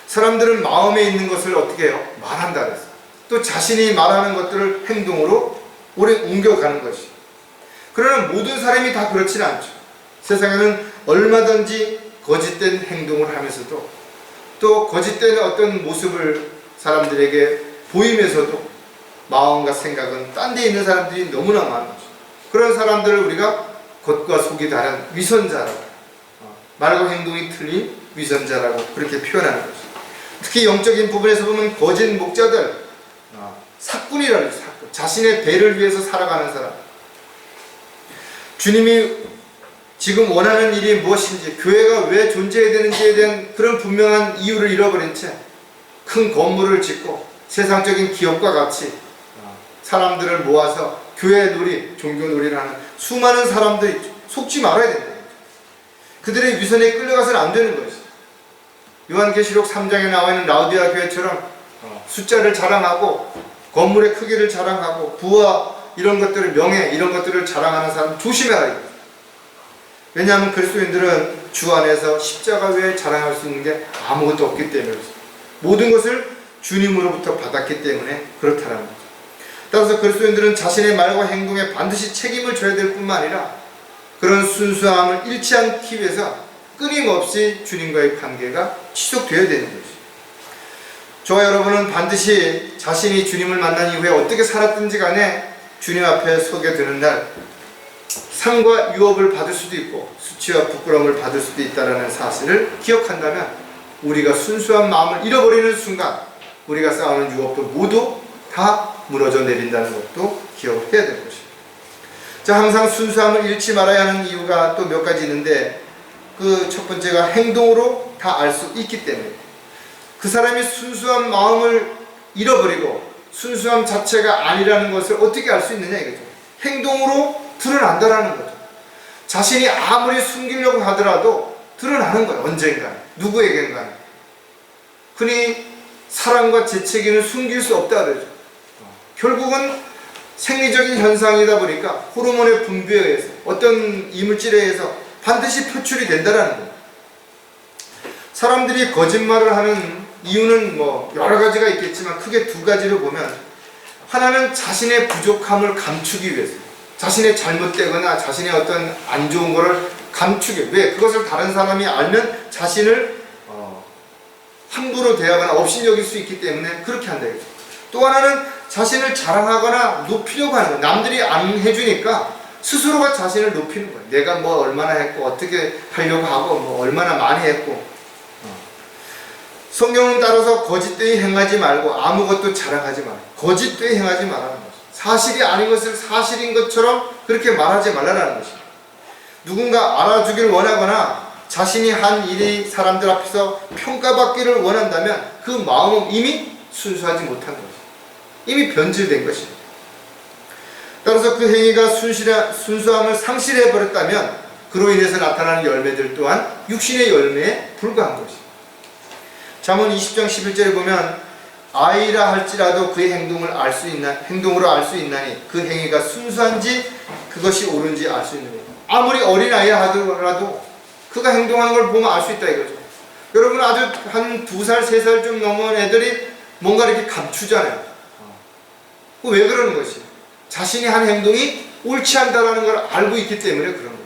사람들은 마음에 있는 것을 어떻게 해요? 말한다 그랬어요. 또 자신이 말하는 것들을 행동으로 오래 옮겨가는 것이. 그러나 모든 사람이 다 그렇지는 않죠. 세상에는 얼마든지 거짓된 행동을 하면서도 또 거짓된 어떤 모습을 사람들에게 보이면서도 마음과 생각은 딴 데 있는 사람들이 너무나 많은 거죠. 그런 사람들을 우리가 겉과 속이 다른 위선자라고, 말과 행동이 틀린 위선자라고 그렇게 표현하는 거죠. 특히 영적인 부분에서 보면 거짓 목자들, 사꾼이라는 사꾼, 자신의 배를 위해서 살아가는 사람, 주님이 지금 원하는 일이 무엇인지, 교회가 왜 존재해야 되는지에 대한 그런 분명한 이유를 잃어버린 채 큰 건물을 짓고 세상적인 기업과 같이 사람들을 모아서 교회 놀이, 종교 놀이를 하는 수많은 사람들이 속지 말아야 된다. 그들의 위선에 끌려가서는 안 되는 것이죠. 요한계시록 3장에 나와 있는 라우디아 교회처럼 숫자를 자랑하고 건물의 크기를 자랑하고 부와 이런 것들을, 명예 이런 것들을 자랑하는 사람 조심해라. 왜냐하면 그리스도인들은 주 안에서 십자가 외에 자랑할 수 있는 게 아무것도 없기 때문에, 모든 것을 주님으로부터 받았기 때문에 그렇다는 거죠. 따라서 그리스도인들은 자신의 말과 행동에 반드시 책임을 져야 될 뿐만 아니라 그런 순수함을 잃지 않기 위해서 끊임없이 주님과의 관계가 지속되어야 되는 것이죠. 저와 여러분은 반드시 자신이 주님을 만난 이후에 어떻게 살았든지 간에 주님 앞에 서게 되는 날 상과 유업을 받을 수도 있고 수치와 부끄러움을 받을 수도 있다는 사실을 기억한다면 우리가 순수한 마음을 잃어버리는 순간 우리가 쌓아오는 유업도 모두 다 무너져 내린다는 것도 기억을 해야 될 것입니다. 자, 항상 순수함을 잃지 말아야 하는 이유가 또 몇 가지 있는데, 그 첫 번째가 행동으로 다 알 수 있기 때문에, 그 사람이 순수한 마음을 잃어버리고 순수함 자체가 아니라는 것을 어떻게 알 수 있느냐 이거죠. 행동으로 드러난다라는 거죠. 자신이 아무리 숨기려고 하더라도 드러나는 거예요. 언젠가 누구에겐가. 흔히 사랑과 재채기는 숨길 수 없다 그러죠. 결국은 생리적인 현상이다 보니까 호르몬의 분비에 의해서 어떤 이물질에 의해서 반드시 표출이 된다라는 거예요. 사람들이 거짓말을 하는 이유는 여러 가지가 있겠지만 크게 두 가지를 보면, 하나는 자신의 부족함을 감추기 위해서, 자신의 잘못되거나 자신의 어떤 안 좋은 거를 감추기 위해, 왜? 그것을 다른 사람이 알면 자신을 함부로 대하거나 업신여길 수 있기 때문에 그렇게 한다 이거죠. 또 하나는 자신을 자랑하거나 높이려고 하는 거예요. 남들이 안 해주니까 스스로가 자신을 높이는 거예요. 내가 얼마나 했고 어떻게 하려고 하고 얼마나 많이 했고. 성경은 따라서 거짓되이 행하지 말고 아무것도 자랑하지 말고 거짓되이 행하지 말라는 것입니다. 사실이 아닌 것을 사실인 것처럼 그렇게 말하지 말라는 것입니다. 누군가 알아주길 원하거나 자신이 한 일이 사람들 앞에서 평가받기를 원한다면 그 마음은 이미 순수하지 못한 것입니다. 이미 변질된 것입니다. 따라서 그 행위가 순수함을 상실해버렸다면 그로 인해서 나타나는 열매들 또한 육신의 열매에 불과한 것입니다. 잠언 20장 11절에 보면, 아이라 할지라도 그의 행동으로 알 수 있나니 그 행위가 순수한지 그것이 옳은지 알 수 있느니. 아무리 어린아이라 하더라도 그가 행동하는 걸 보면 알 수 있다 이거죠. 여러분, 아주 한 2살, 3살쯤 넘은 애들이 뭔가 이렇게 감추잖아요. 왜 그러는 것이? 자신이 한 행동이 옳지 않다라는 걸 알고 있기 때문에 그런 것이죠.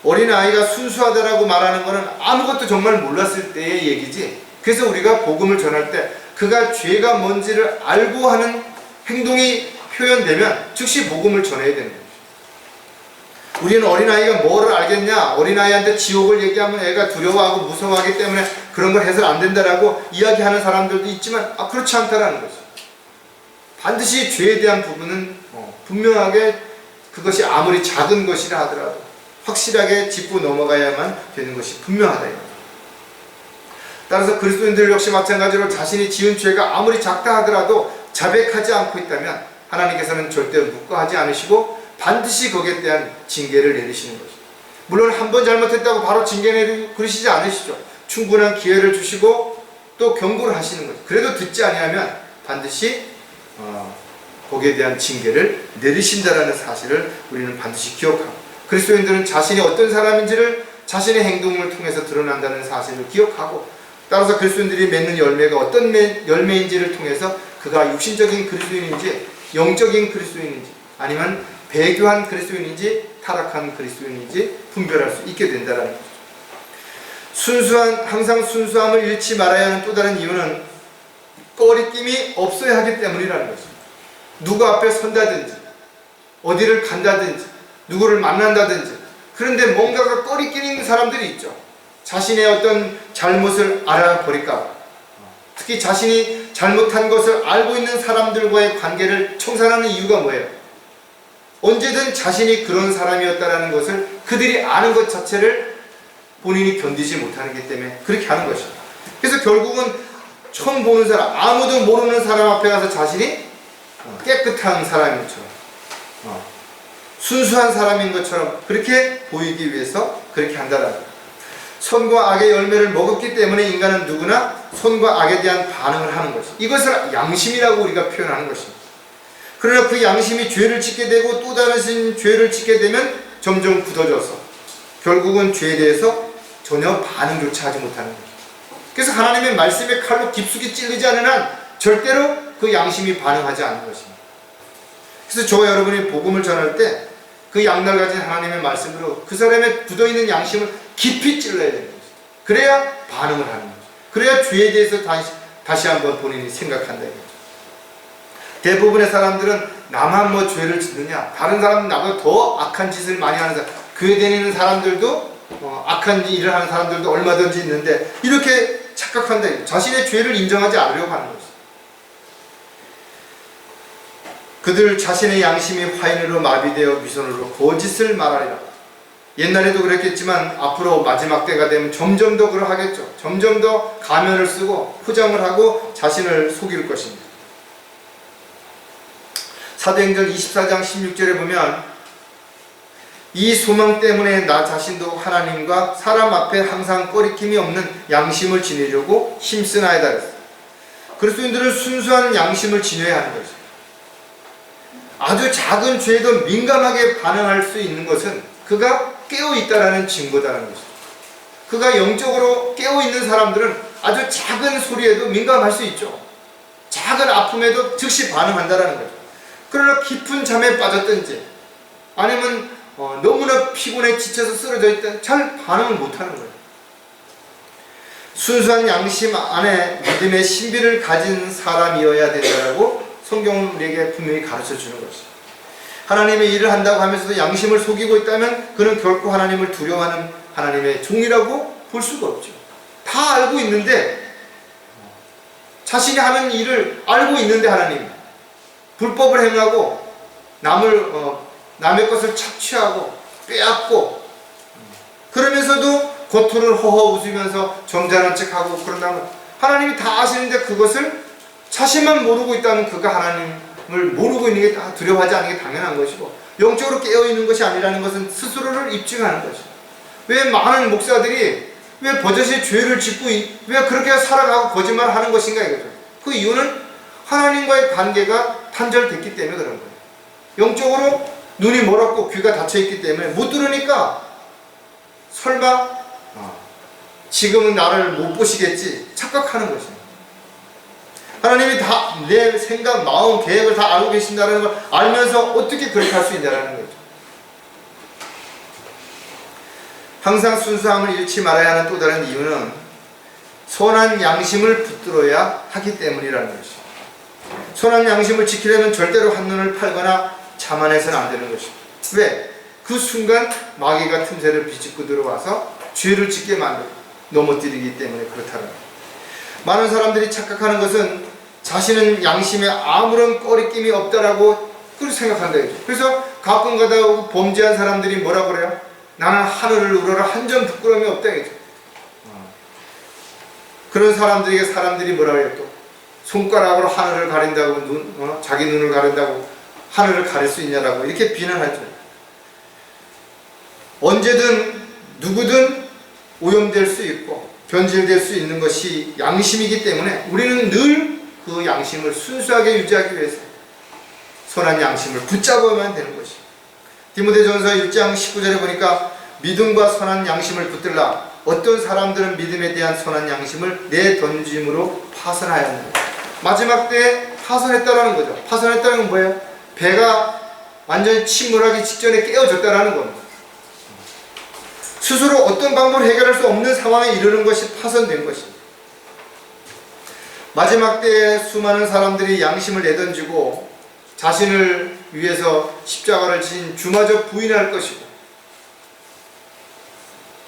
어린아이가 순수하다라고 말하는 것은 아무것도 정말 몰랐을 때의 얘기지, 그래서 우리가 복음을 전할 때 그가 죄가 뭔지를 알고 하는 행동이 표현되면 즉시 복음을 전해야 되는 거죠. 우리는 어린아이가 뭐를 알겠냐, 어린아이한테 지옥을 얘기하면 애가 두려워하고 무서워하기 때문에 그런 걸 해서는 안 된다라고 이야기하는 사람들도 있지만 그렇지 않다라는 거죠. 반드시 죄에 대한 부분은 분명하게, 그것이 아무리 작은 것이라 하더라도 확실하게 짚고 넘어가야만 되는 것이 분명하다. 따라서 그리스도인들 역시 마찬가지로 자신이 지은 죄가 아무리 작다 하더라도 자백하지 않고 있다면 하나님께서는 절대 묵과하지 않으시고 반드시 거기에 대한 징계를 내리시는 것입니다. 물론 한 번 잘못했다고 바로 징계 내리고 그러시지 않으시죠. 충분한 기회를 주시고 또 경고를 하시는 거죠. 그래도 듣지 아니하면 반드시 거기에 대한 징계를 내리신다라는 사실을 우리는 반드시 기억하고, 그리스도인들은 자신이 어떤 사람인지를 자신의 행동을 통해서 드러난다는 사실을 기억하고, 따라서 그리스도인들이 맺는 열매가 어떤 열매인지를 통해서 그가 육신적인 그리스도인인지 영적인 그리스도인인지 아니면 배교한 그리스도인인지 타락한 그리스도인인지 분별할 수 있게 된다는 거죠. 항상 순수함을 잃지 말아야 하는 또 다른 이유는 꺼리낌이 없어야 하기 때문이라는 것입니다. 누구 앞에 선다든지 어디를 간다든지 누구를 만난다든지, 그런데 뭔가가 꺼리끼는 사람들이 있죠. 자신의 어떤 잘못을 알아버릴까, 특히 자신이 잘못한 것을 알고 있는 사람들과의 관계를 청산하는 이유가 뭐예요? 언제든 자신이 그런 사람이었다라는 것을 그들이 아는 것 자체를 본인이 견디지 못하기 때문에 그렇게 하는 것이죠. 그래서 결국은 처음 보는 사람, 아무도 모르는 사람 앞에 가서 자신이 깨끗한 사람인 것처럼, 순수한 사람인 것처럼 그렇게 보이기 위해서 그렇게 한다라는 거예요. 선과 악의 열매를 먹었기 때문에 인간은 누구나 선과 악에 대한 반응을 하는 것이죠. 이것을 양심이라고 우리가 표현하는 것입니다. 그러나 그 양심이 죄를 짓게 되고 또 다른 죄를 짓게 되면 점점 굳어져서 결국은 죄에 대해서 전혀 반응조차 하지 못하는 거죠. 그래서 하나님의 말씀의 칼로 깊숙이 찔리지 않은 한 절대로 그 양심이 반응하지 않는 것입니다. 그래서 저와 여러분이 복음을 전할 때 그 양날 가진 하나님의 말씀으로 그 사람의 굳어있는 양심을 깊이 찔러야 되는 거죠. 그래야 반응을 하는 거죠. 그래야 죄에 대해서 다시 한번 본인이 생각한다 이거죠. 대부분의 사람들은 나만 죄를 짓느냐, 다른 사람은 나보다 더 악한 짓을 많이 하는 사람, 교회 다니는 사람들도 악한 일을 하는 사람들도 얼마든지 있는데 이렇게 착각한다. 자신의 죄를 인정하지 않으려고 하는 거죠. 그들 자신의 양심이 화인으로 마비되어 위선으로 거짓을 말하리라. 옛날에도 그랬겠지만 앞으로 마지막 때가 되면 점점 더 그러하겠죠. 점점 더 가면을 쓰고 포장을 하고 자신을 속일 것입니다. 사도행전 24장 16절에 보면 이 소망 때문에 나 자신도 하나님과 사람 앞에 항상 꺼리낌이 없는 양심을 지니려고 힘쓰나이다 그랬어요. 그리스도인들은 순수한 양심을 지녀야 하는 거죠. 아주 작은 죄에도 민감하게 반응할 수 있는 것은 그가 깨어있다라는 증거다라는 것이죠. 그가 영적으로 깨어있는 사람들은 아주 작은 소리에도 민감할 수 있죠. 작은 아픔에도 즉시 반응한다라는 거죠. 그러나 깊은 잠에 빠졌든지 아니면 너무나 피곤해 지쳐서 쓰러져 있든 잘 반응을 못하는 거예요. 순수한 양심 안에 믿음의 신비를 가진 사람이어야 된다고 성경은 우리에게 분명히 가르쳐주는 것이죠. 하나님의 일을 한다고 하면서도 양심을 속이고 있다면 그는 결코 하나님을 두려워하는 하나님의 종이라고 볼 수가 없죠. 다 알고 있는데, 자신이 하는 일을 알고 있는데 하나님 불법을 행하고 남의 것을 착취하고 빼앗고 그러면서도 고토를 허허 웃으면서 점잖은 척하고 그런다면 하나님이 다 아시는데 그것을 자신만 모르고 있다면 그가 하나님을 모르고 있는 게 다 두려워하지 않는 게 당연한 것이고, 영적으로 깨어있는 것이 아니라는 것은 스스로를 입증하는 것이죠. 왜 많은 목사들이 왜 버젓이 죄를 짓고 왜 그렇게 살아가고 거짓말을 하는 것인가 이거죠. 그 이유는 하나님과의 관계가 단절됐기 때문에 그런 거예요. 영적으로 눈이 멀었고 귀가 닫혀있기 때문에 못 들으니까 설마 지금은 나를 못 보시겠지 착각하는 것입니다. 하나님이 다 내 생각, 마음, 계획을 다 알고 계신다는 걸 알면서 어떻게 그렇게 할 수 있냐는 거죠. 항상 순수함을 잃지 말아야 하는 또 다른 이유는 선한 양심을 붙들어야 하기 때문이라는 것이죠. 선한 양심을 지키려면 절대로 한눈을 팔거나 자만해서는 안 되는 것입니다. 왜? 그 순간 마귀가 틈새를 비집고 들어와서 죄를 짓게 만들고 넘어뜨리기 때문에 그렇다는 거예요. 많은 사람들이 착각하는 것은 자신은 양심에 아무런 꺼리낌이 없다라고 그렇게 생각한다. 그래서 가끔 가다 범죄한 사람들이 뭐라고 그래요? 나는 하늘을 우러러 한 점 부끄러움이 없다. 그런 사람들에게 사람들이 뭐라고 해요? 또 손가락으로 하늘을 가린다고 자기 눈을 가린다고 하늘을 가릴 수 있냐라고 이렇게 비난하죠. 언제든 누구든 오염될 수 있고 변질될 수 있는 것이 양심이기 때문에 우리는 늘 그 양심을 순수하게 유지하기 위해서 선한 양심을 붙잡아야만 되는 것이. 디모데전서 1장 19절에 보니까 믿음과 선한 양심을 붙들라. 어떤 사람들은 믿음에 대한 선한 양심을 내던짐으로 파선하였느니라. 마지막 때에 파선했다라는 거죠. 파선했다는 건 뭐예요? 배가 완전히 침몰하기 직전에 깨어졌다라는 겁니다. 스스로 어떤 방법으로 해결할 수 없는 상황에 이르는 것이 파선된 것입니다. 마지막 때에 수많은 사람들이 양심을 내던지고 자신을 위해서 십자가를 진 주마저 부인할 것이고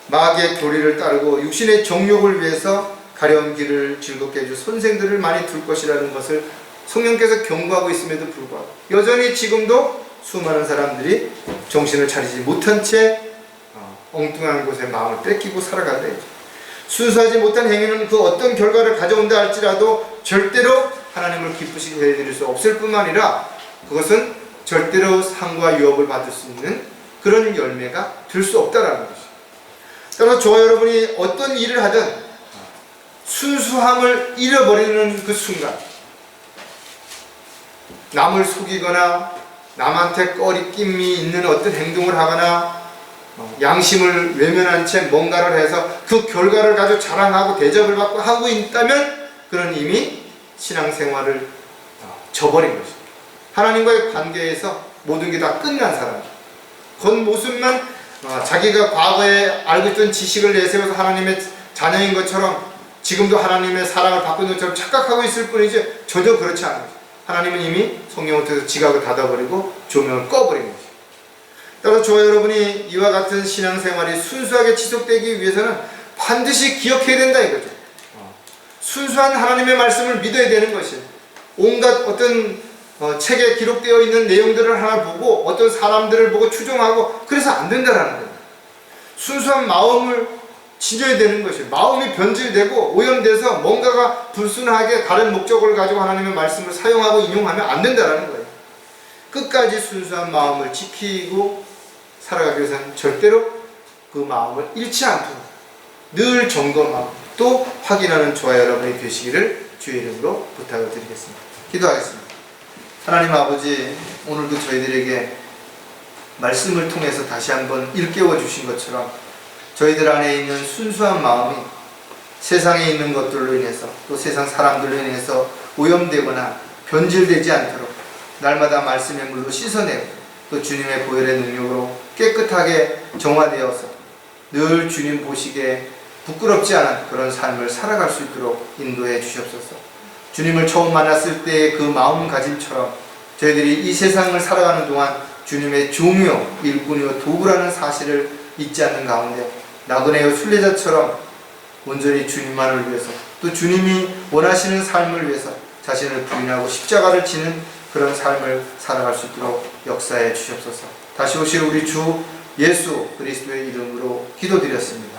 마귀의 교리를 따르고 육신의 정욕을 위해서 가려운 길을 즐겁게 해줄 선생들을 많이 둘 것이라는 것을 성령께서 경고하고 있음에도 불구하고 여전히 지금도 수많은 사람들이 정신을 차리지 못한 채 엉뚱한 곳에 마음을 뺏기고 살아가야 되죠. 순수하지 못한 행위는 그 어떤 결과를 가져온다 할지라도 절대로 하나님을 기쁘시게 해드릴 수 없을 뿐만 아니라 그것은 절대로 상과 유업을 받을 수 있는 그런 열매가 될 수 없다라는 것이죠. 따라서 저와 여러분이 어떤 일을 하든 순수함을 잃어버리는 그 순간, 남을 속이거나 남한테 꺼리낌이 있는 어떤 행동을 하거나 양심을 외면한 채 뭔가를 해서 그 결과를 가지고 자랑하고 대접을 받고 하고 있다면 그는 이미 신앙생활을 저버린 것입니다. 하나님과의 관계에서 모든 게 다 끝난 사람이에요. 겉모습만 자기가 과거에 알고 있던 지식을 내세워서 하나님의 자녀인 것처럼 지금도 하나님의 사랑을 받고 있는 것처럼 착각하고 있을 뿐이지 전혀 그렇지 않아요. 하나님은 이미 성령을 통해서 지각을 닫아버리고 조명을 꺼버린 것이죠. 따라서 저와 여러분이 이와 같은 신앙생활이 순수하게 지속되기 위해서는 반드시 기억해야 된다 이거죠. 순수한 하나님의 말씀을 믿어야 되는 것이에요. 온갖 어떤 책에 기록되어 있는 내용들을 하나 보고 어떤 사람들을 보고 추종하고 그래서 안 된다라는 거예요. 순수한 마음을 지녀야 되는 것이에요. 마음이 변질되고 오염돼서 뭔가가 불순하게 다른 목적을 가지고 하나님의 말씀을 사용하고 인용하면 안 된다라는 거예요. 끝까지 순수한 마음을 지키고 살아가기 위해서는 절대로 그 마음을 잃지 않도록 늘 점검하고 또 확인하는 저와 여러분이 되시기를 주의 이름으로 부탁을 드리겠습니다. 기도하겠습니다. 하나님 아버지, 오늘도 저희들에게 말씀을 통해서 다시 한번 일깨워 주신 것처럼 저희들 안에 있는 순수한 마음이 세상에 있는 것들로 인해서 또 세상 사람들로 인해서 오염되거나 변질되지 않도록 날마다 말씀의 물로 씻어내고 또 주님의 보혈의 능력으로 깨끗하게 정화되어서 늘 주님 보시기에 부끄럽지 않은 그런 삶을 살아갈 수 있도록 인도해 주시옵소서. 주님을 처음 만났을 때의 그 마음가짐처럼 저희들이 이 세상을 살아가는 동안 주님의 종이요 일꾼이요 도구라는 사실을 잊지 않는 가운데 나그네요 순례자처럼 온전히 주님만을 위해서 또 주님이 원하시는 삶을 위해서 자신을 부인하고 십자가를 지는 그런 삶을 살아갈 수 있도록 역사해 주시옵소서. 다시 오실 우리 주 예수 그리스도의 이름으로 기도드렸습니다.